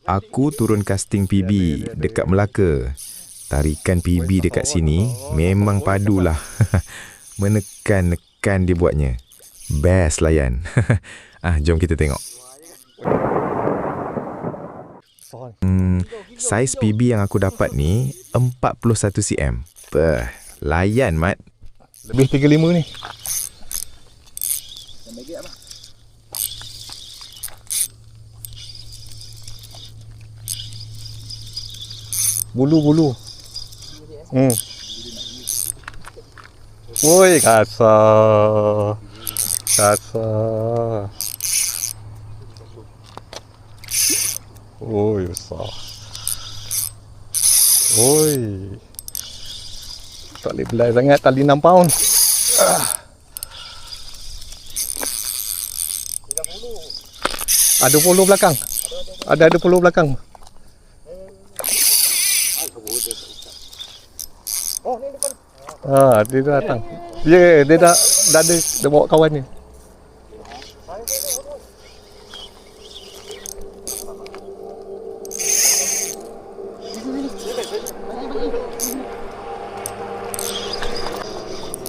Aku turun casting PB dekat Melaka. Tarikan PB dekat sini memang padulah. Menekan-nekan dia buatnya. Best layan. Jom kita tengok. Saiz PB yang aku dapat ni 41 cm. Layan, Mat. Lebih 35 ni. Bulu. Woi, kasar. Oi, besar. Oi. Tak boleh belai sangat, tali 6 pound. Ada polo belakang. Ada polo belakang. Dia dah datang. Dia dah ada, dia bawa kawan ni.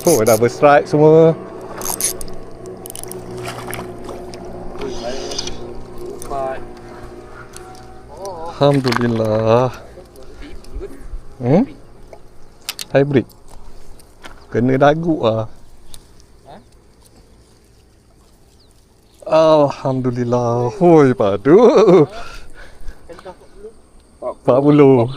Oh, dah berstrike semua. Alhamdulillah. Hybrid. Kena dagu lah. Alhamdulillah. Hoi, padu. 40.